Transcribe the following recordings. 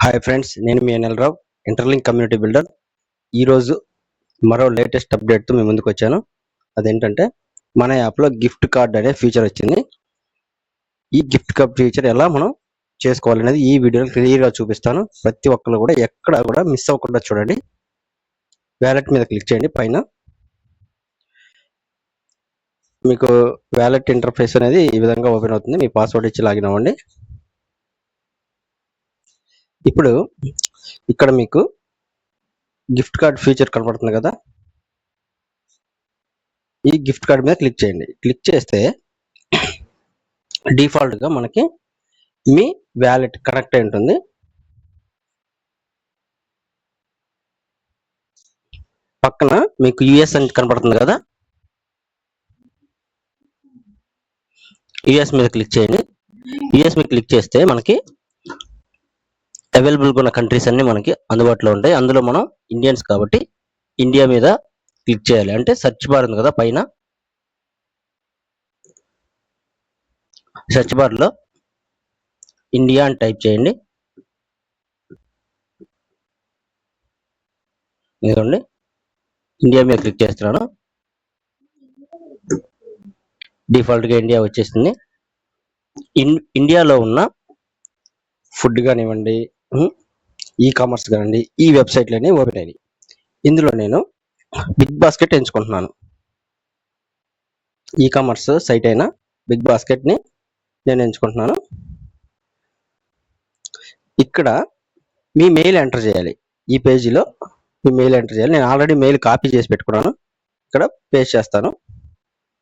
Hi friends, నేను మీ NL రావు, interlink community builder. ఈరోజు మరో లేటెస్ట్ అప్డేట్తో మీ ముందుకు వచ్చాను. అదేంటంటే మన యాప్లో గిఫ్ట్ కార్డ్ అనే ఫీచర్ వచ్చింది. ఈ గిఫ్ట్ కార్డ్ ఫీచర్ ఎలా మనం చేసుకోవాలనేది ఈ వీడియోలో క్లియర్గా చూపిస్తాను. ప్రతి ఒక్కరు కూడా ఎక్కడ కూడా మిస్ అవ్వకుండా చూడండి. వ్యాలెట్ మీద క్లిక్ చేయండి. పైన మీకు వ్యాలెట్ ఇంటర్ఫేస్ అనేది ఈ విధంగా ఓపెన్ అవుతుంది. మీ పాస్వర్డ్ ఇచ్చి లాగిన్ అవ్వండి. ఇప్పుడు ఇక్కడ మీకు గిఫ్ట్ కార్డ్ ఫీచర్ కనబడుతుంది కదా, ఈ గిఫ్ట్ కార్డ్ మీద క్లిక్ చేయండి. క్లిక్ చేస్తే డిఫాల్ట్గా మనకి మీ వ్యాలెట్ కనెక్ట్ అయి ఉంటుంది. పక్కన మీకు యుఎస్ అని కనబడుతుంది కదా, యుఎస్ మీద క్లిక్ చేయండి. యుఎస్ మీద క్లిక్ చేస్తే మనకి అవైలబుల్గా ఉన్న కంట్రీస్ అన్ని మనకి అందుబాటులో ఉంటాయి. అందులో మనం ఇండియన్స్ కాబట్టి ఇండియా మీద క్లిక్ చేయాలి. అంటే సెర్చ్ బార్ ఉంది కదా, పైన సెర్చ్ బార్లో ఇండియా అని టైప్ చేయండి. ఇదిగోండి, ఇండియా మీద క్లిక్ చేస్తున్నాను. డిఫాల్ట్గా ఇండియా వచ్చేసింది. ఇండియాలో ఉన్న ఫుడ్ కానివ్వండి, ఈ కామర్స్ కానివ్వండి, ఈ వెబ్సైట్లన్నీ ఓపెన్ అయినాయి. ఇందులో నేను బిగ్ బాస్కెట్ ఎంచుకుంటున్నాను. ఈ కామర్స్ సైట్ అయిన బిగ్ బాస్కెట్ని నేను ఎంచుకుంటున్నాను. ఇక్కడ మీ మెయిల్ ఎంటర్ చేయాలి. ఈ పేజీలో మీ మెయిల్ ఎంటర్ చేయాలి. నేను ఆల్రెడీ మెయిల్ కాపీ చేసి పెట్టుకున్నాను. ఇక్కడ పేస్ట్ చేస్తాను.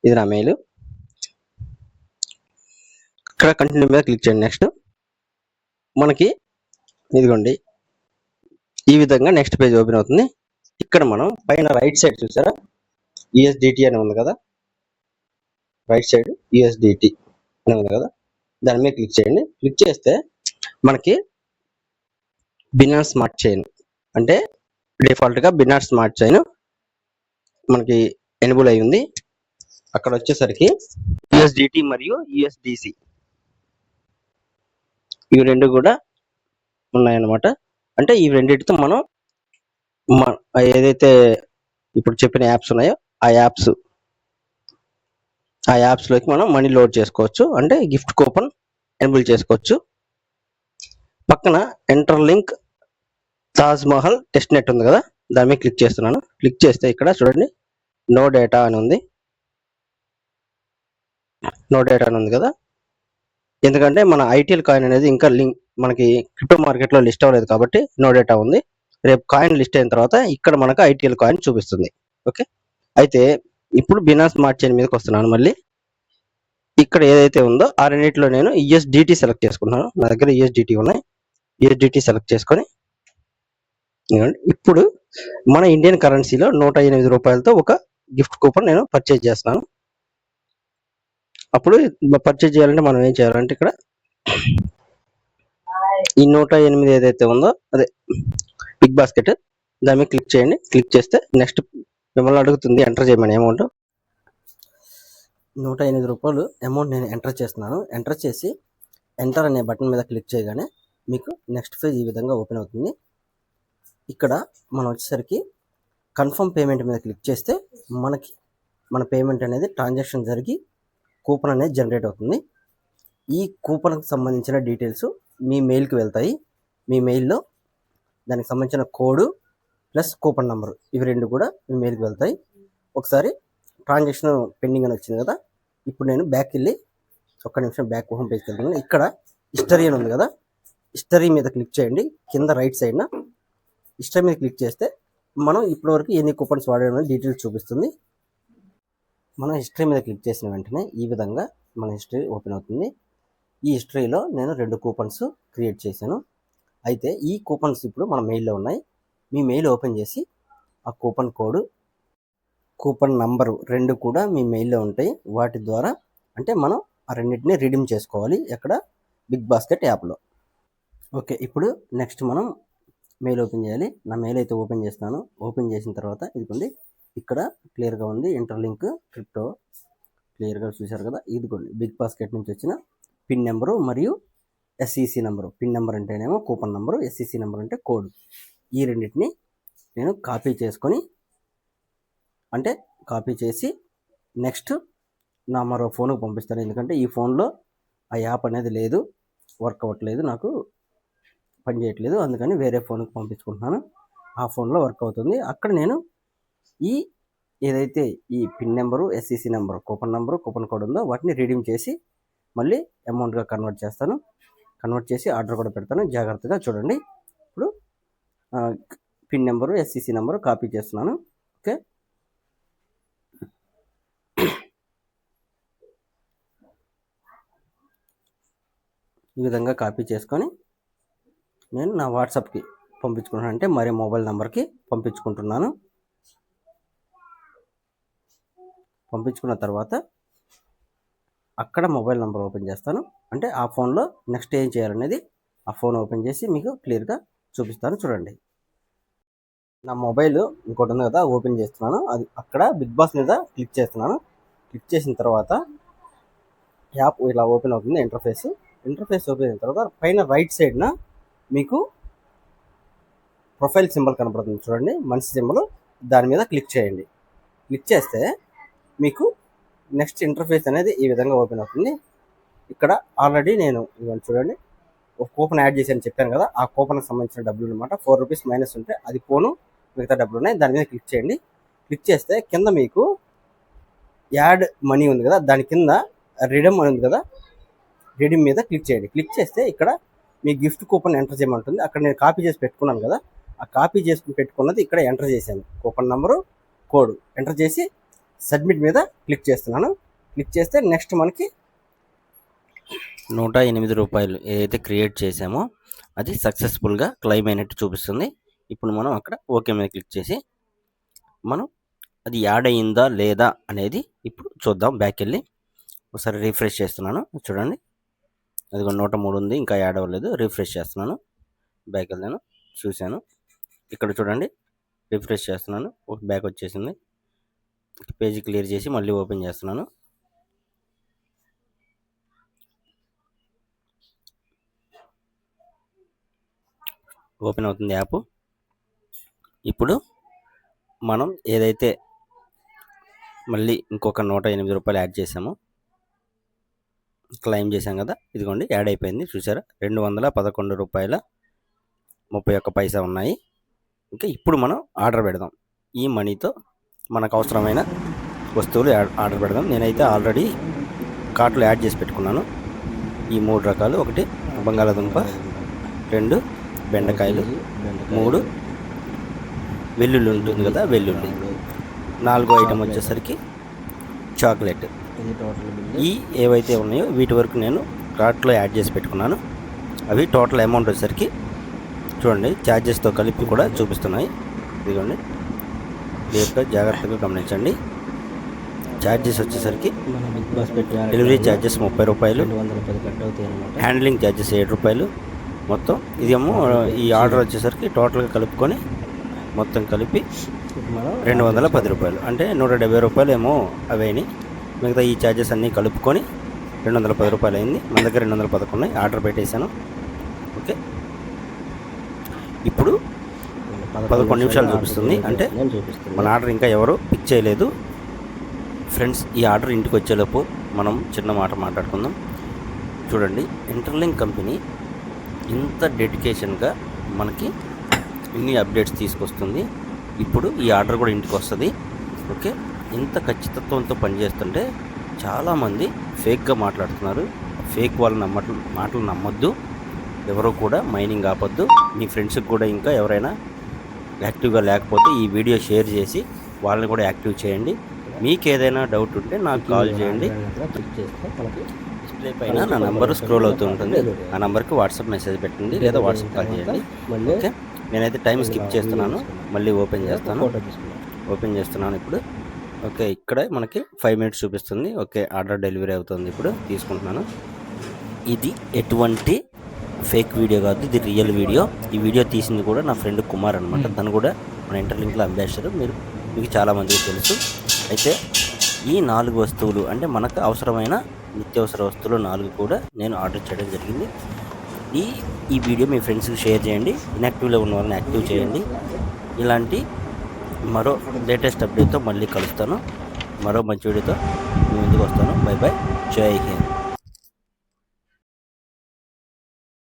ఇది నా మెయిల్. ఇక్కడ కంటిన్యూ మీద క్లిక్ చేయండి. నెక్స్ట్ మనకి ఇదిగోండి ఈ విధంగా నెక్స్ట్ పేజ్ ఓపెన్ అవుతుంది. ఇక్కడ మనం పైన రైట్ సైడ్ చూసారా, యుఎస్డిటి అని ఉంది కదా, రైట్ సైడ్ యుఎస్డిటి అని ఉంది కదా, దాని మీద క్లిక్ చేయండి. క్లిక్ చేస్తే మనకి బినాన్స్ స్మార్ట్ చైన్ అంటే డిఫాల్ట్గా బినాన్స్ స్మార్ట్ చైన్ మనకి ఎనేబుల్ అయి ఉంది. అక్కడ వచ్చేసరికి యుఎస్డిటి మరియు యుఎస్డిసి ఇవి రెండు కూడా ఉన్నాయన్నమాట. అంటే ఈ రెండింటితో మనం ఏదైతే ఇప్పుడు చెప్పిన యాప్స్ ఉన్నాయో ఆ యాప్స్లోకి మనం మనీ లోడ్ చేసుకోవచ్చు. అంటే గిఫ్ట్ కూపన్ ఎనేబుల్ చేసుకోవచ్చు. పక్కన interlink Taj Mahal test net ఉంది కదా, దాని మీద క్లిక్ చేస్తున్నాను. క్లిక్ చేస్తే ఇక్కడ చూడండి నో డేటా అని ఉంది. నో డేటా అని ఉంది కదా, ఎందుకంటే మన ఐటీఎల్ కాయిన్ అనేది ఇంకా లింక్ మనకి క్రిప్టో మార్కెట్లో లిస్ట్ అవ్వలేదు కాబట్టి నో డేటా ఉంది. రేపు కాయిన్ లిస్ట్ అయిన తర్వాత ఇక్కడ మనకు ఐటీఎల్ కాయిన్ చూపిస్తుంది. ఓకే, అయితే ఇప్పుడు బినాన్స్ స్మార్ట్ చైన్ మీదకి వస్తున్నాను. మళ్ళీ ఇక్కడ ఏదైతే ఉందో ఆ రెండింటిలో నేను యుఎస్డిటి సెలెక్ట్ చేసుకున్నాను. నా దగ్గర యుఎస్డిటి ఉన్నాయి. యుఎస్డిటి సెలెక్ట్ చేసుకొని ఇప్పుడు మన ఇండియన్ కరెన్సీలో 108 రూపాయలతో ఒక గిఫ్ట్ కూపన్ నేను పర్చేజ్ చేస్తున్నాను. అప్పుడు పర్చేజ్ చేయాలంటే మనం ఏం చేయాలంటే ఇక్కడ ఈ 108 ఏదైతే ఉందో అదే బిగ్ బాస్కెట్, దాని మీద క్లిక్ చేయండి. క్లిక్ చేస్తే నెక్స్ట్ మిమ్మల్ని అడుగుతుంది ఎంటర్ చేయమని అమౌంట్. 108 రూపాయలు అమౌంట్ నేను ఎంటర్ చేస్తున్నాను. ఎంటర్ చేసి ఎంటర్ అనే బటన్ మీద క్లిక్ చేయగానే మీకు నెక్స్ట్ పేజ్ ఈ విధంగా ఓపెన్ అవుతుంది. ఇక్కడ మనం వచ్చేసరికి కన్ఫర్మ్ పేమెంట్ మీద క్లిక్ చేస్తే మనకి మన పేమెంట్ అనేది ట్రాన్సాక్షన్ జరిగి కూపన్ అనేది జనరేట్ అవుతుంది. ఈ కూపన్కి సంబంధించిన డీటెయిల్స్ మీ మెయిల్కి వెళ్తాయి. మీ మెయిల్లో దానికి సంబంధించిన కోడ్ ప్లస్ కూపన్ నెంబర్ ఇవి రెండు కూడా మీ మెయిల్కి వెళ్తాయి. ఒకసారి ట్రాన్సాక్షన్ పెండింగ్ అని వచ్చింది కదా, ఇప్పుడు నేను బ్యాక్ వెళ్ళి ఒక్క నిమిషం బ్యాక్ హోమ్ పేజ్కి వెళ్తున్నాను. ఇక్కడ హిస్టరీ అని ఉంది కదా, హిస్టరీ మీద క్లిక్ చేయండి. కింద రైట్ సైడ్న హిస్టరీ మీద క్లిక్ చేస్తే మనం ఇప్పటివరకు ఎన్ని కూపన్స్ వాడామో డీటెయిల్స్ చూపిస్తుంది. మనం హిస్టరీ మీద క్లిక్ చేసిన వెంటనే ఈ విధంగా మన హిస్టరీ ఓపెన్ అవుతుంది. ఈ హిస్టరీలో నేను 2 కూపన్స్ క్రియేట్ చేశాను. అయితే ఈ కూపన్స్ ఇప్పుడు మన మెయిల్లో ఉన్నాయి. మీ మెయిల్ ఓపెన్ చేసి ఆ కూపన్ కోడ్ కూపన్ నంబరు 2 కూడా మీ మెయిల్లో ఉంటాయి. వాటి ద్వారా అంటే మనం ఆ రెండింటిని రిడీమ్ చేసుకోవాలి ఎక్కడ, బిగ్ బాస్కెట్ యాప్లో. ఓకే, ఇప్పుడు నెక్స్ట్ మనం మెయిల్ ఓపెన్ చేయాలి. నా మెయిల్ అయితే ఓపెన్ చేస్తాను. ఓపెన్ చేసిన తర్వాత ఇదిగోండి ఇక్కడ క్లియర్గా ఉంది ఇంటర్లింక్ క్రిప్టో, క్లియర్గా చూశారు కదా. ఇదిగోండి బిగ్ బాస్కెట్ నుంచి వచ్చిన పిన్ నెంబరు మరియు ఎస్ఈసి నెంబరు, పిన్ నెంబర్ అంటేనేమో కూపన్ నెంబరు, ఎస్ఈసి నెంబర్ అంటే కోడ్. ఈ రెండింటిని నేను కాపీ చేసుకొని అంటే కాపీ చేసి నెక్స్ట్ నా మరో ఫోన్కి పంపిస్తాను. ఎందుకంటే ఈ ఫోన్లో ఆ యాప్ అనేది లేదు, వర్క్ అవ్వట్లేదు, నాకు పని చేయట్లేదు. అందుకని వేరే ఫోన్కి పంపించుకుంటున్నాను. ఆ ఫోన్లో వర్క్ అవుతుంది. అక్కడ నేను ఈ ఏదైతే ఈ pin number, SEC number, coupon number, coupon code ఉందో వాటిని రీడీమ్ చేసి మళ్ళీ అమౌంట్గా కన్వర్ట్ చేస్తాను. కన్వర్ట్ చేసి ఆర్డర్ కూడా పెడతాను. జాగ్రత్తగా చూడండి. ఇప్పుడు pin number, SEC number copy చేస్తున్నాను. ఓకే, ఈ విధంగా కాపీ చేసుకొని నేను నా వాట్సాప్కి పంపించుకుంటున్నాను, అంటే మరే మొబైల్ నెంబర్కి పంపించుకుంటున్నాను. పంపించుకున్న తర్వాత అక్కడ మొబైల్ నెంబర్ ఓపెన్ చేస్తాను. అంటే ఆ ఫోన్లో నెక్స్ట్ ఏం చేయాలనేది ఆ ఫోన్ ఓపెన్ చేసి మీకు క్లియర్గా చూపిస్తాను. చూడండి, నా మొబైల్ ఇంకోటి ఉంది కదా, ఓపెన్ చేస్తున్నాను. అది అక్కడ బిగ్ బాస్ మీద క్లిక్ చేస్తున్నాను. క్లిక్ చేసిన తర్వాత యాప్ ఇలా ఓపెన్ అవుతుంది. ఇంటర్ఫేస్ ఓపెన్ అయిన తర్వాత పైన రైట్ సైడ్న మీకు ప్రొఫైల్ సింబల్ కనపడుతుంది చూడండి, మనిషి సింబల్. దాని మీద క్లిక్ చేయండి. క్లిక్ చేస్తే మీకు నెక్స్ట్ ఇంటర్ఫేస్ అనేది ఈ విధంగా ఓపెన్ అవుతుంది. ఇక్కడ ఆల్రెడీ నేను ఇవన్నీ చూడండి ఒక కూపన్ యాడ్ చేశాను చెప్పాను కదా, ఆ కూపన్కి సంబంధించిన డబ్బులు అనమాట. 4 రూపీస్ మైనస్ ఉంటే అది పోను, మిగతా డబ్బులు ఉన్నాయి. దాని మీద క్లిక్ చేయండి. క్లిక్ చేస్తే కింద మీకు యాడ్ మనీ ఉంది కదా, దాని కింద రిడమ్ అని ఉంది కదా, రిడమ్ మీద క్లిక్ చేయండి. క్లిక్ చేస్తే ఇక్కడ మీ గిఫ్ట్ కూపన్ ఎంటర్ చేయమంటుంది. అక్కడ నేను కాపీ చేసి పెట్టుకున్నాను కదా, ఆ కాపీ చేసుకుని పెట్టుకున్నది ఇక్కడ ఎంటర్ చేశాను. కూపన్ నెంబరు, కోడ్ ఎంటర్ చేసి సబ్మిట్ మీద క్లిక్ చేస్తున్నాను. క్లిక్ చేస్తే నెక్స్ట్ మనకి 108 రూపాయలు ఏదైతే క్రియేట్ చేసామో అది సక్సెస్ఫుల్గా క్లెయిమ్ అయినట్టు చూపిస్తుంది. ఇప్పుడు మనం అక్కడ ఓకే మీద క్లిక్ చేసి మనం అది యాడ్ అయ్యిందా లేదా అనేది ఇప్పుడు చూద్దాం. బ్యాక్ వెళ్ళి ఒకసారి రిఫ్రెష్ చేస్తున్నాను. చూడండి, అది 103 ఉంది, ఇంకా యాడ్ అవ్వలేదు. రిఫ్రెష్ చేస్తున్నాను. బ్యాక్ వెళ్ళాను, చూశాను. ఇక్కడ చూడండి, రిఫ్రెష్ చేస్తున్నాను, ఒక బ్యాక్ వచ్చేసింది. పేజీ క్లియర్ చేసి మళ్ళీ ఓపెన్ చేస్తున్నాను. ఓపెన్ అవుతుంది యాప్. ఇప్పుడు మనం ఏదైతే మళ్ళీ ఇంకొక 108 రూపాయలు యాడ్ చేసామో క్లెయిమ్ చేసాం కదా, ఇదిగోండి యాడ్ అయిపోయింది. చూసారా, 211 రూపాయల 31 పైసా ఉన్నాయి. ఇంకా ఇప్పుడు మనం ఆర్డర్ పెడదాం. ఈ మనీతో మనకు అవసరమైన వస్తువులు ఆర్డర్ పెడదాం. నేనైతే ఆల్రెడీ కార్ట్లో యాడ్ చేసి పెట్టుకున్నాను ఈ 3 రకాలు. 1 బంగాళాదుంప, 2 బెండకాయలు, 3 వెల్లుల్లి ఉంటుంది కదా, వెల్లుల్లి, 4 ఐటమ్ వచ్చేసరికి చాక్లెట్. ఈ ఏవైతే ఉన్నాయో వీటి వరకు నేను కార్ట్లో యాడ్ చేసి పెట్టుకున్నాను. అవి టోటల్ అమౌంట్ వచ్చేసరికి చూడండి, ఛార్జెస్తో కలిపి కూడా చూపిస్తున్నాయి. ఇదిగోండి, క్లియర్గా జాగ్రత్తగా గమనించండి. ఛార్జెస్ వచ్చేసరికి డెలివరీ ఛార్జెస్ 30 రూపాయలు, హ్యాండ్లింగ్ ఛార్జెస్ 7 రూపాయలు. మొత్తం ఇదేమో ఈ ఆర్డర్ వచ్చేసరికి టోటల్గా కలుపుకొని మొత్తం కలిపి 210 రూపాయలు, అంటే 170 రూపాయలు ఏమో అవేని. మిగతా ఈ ఛార్జెస్ అన్నీ కలుపుకొని 210 రూపాయలు అయింది. మన దగ్గర 211 ఉన్నాయి. ఆర్డర్ పెట్టేశాను. ఓకే, ఇప్పుడు 11 నిమిషాలు చూపిస్తుంది. అంటే మన ఆర్డర్ ఇంకా ఎవరు పిక్ చేయలేదు. ఫ్రెండ్స్, ఈ ఆర్డర్ ఇంటికి వచ్చేలోపు మనం చిన్న మాట మాట్లాడుకుందాం. చూడండి, ఇంటర్లింక్ కంపెనీ ఇంత డెడికేషన్గా మనకి ఇన్ని అప్డేట్స్ తీసుకొస్తుంది. ఇప్పుడు ఈ ఆర్డర్ కూడా ఇంటికి వస్తుంది. ఓకే, ఇంత ఖచ్చితత్వంతో పనిచేస్తుంటే చాలామంది ఫేక్గా మాట్లాడుతున్నారు. ఫేక్ వాళ్ళ మాటలు నమ్మొద్దు. ఎవరో కూడా మైనింగ్ ఆపొద్దు. మీ ఫ్రెండ్స్కి కూడా ఇంకా ఎవరైనా యాక్టివ్గా లేకపోతే ఈ వీడియో షేర్ చేసి వాళ్ళని కూడా యాక్టివ్ చేయండి. మీకు ఏదైనా డౌట్ ఉంటే నాకు కాల్ చేయండి. డిస్ప్లే పైన నా నెంబర్ స్క్రోల్ అవుతూ ఉంటుంది. ఆ నెంబర్కి వాట్సాప్ మెసేజ్ పెట్టండి లేదా వాట్సాప్ కాల్ చేయండి. ఓకే, నేనైతే టైం స్కిప్ చేస్తున్నాను. మళ్ళీ ఓపెన్ చేస్తున్నాను ఇప్పుడు. ఓకే, ఇక్కడ మనకి 5 మినిట్స్ చూపిస్తుంది. ఓకే, ఆర్డర్ డెలివరీ అవుతుంది. ఇప్పుడు తీసుకుంటున్నాను. ఇది ఎటువంటి ఫేక్ వీడియో కాదు, ఇది రియల్ వీడియో. ఈ వీడియో తీసింది కూడా నా ఫ్రెండ్ కుమార్ అనమాట. తను కూడా మన ఇంటర్లింక్లో అంబాసిడర్. మీకు చాలామందికి తెలుసు. అయితే ఈ 4 వస్తువులు అంటే మనకు అవసరమైన నిత్యావసర వస్తువులు 4 కూడా నేను ఆర్డర్ చేయడం జరిగింది. ఈ వీడియో మీ ఫ్రెండ్స్కి షేర్ చేయండి. ఇన్యాక్టివ్లో ఉన్న వాళ్ళని యాక్టివ్ చేయండి. ఇలాంటి మరో లేటెస్ట్ అప్డేట్తో మళ్ళీ కలుస్తాను. మరో మంచి వీడియోతో మీ ముందుకు వస్తాను. By by. జై హింద్.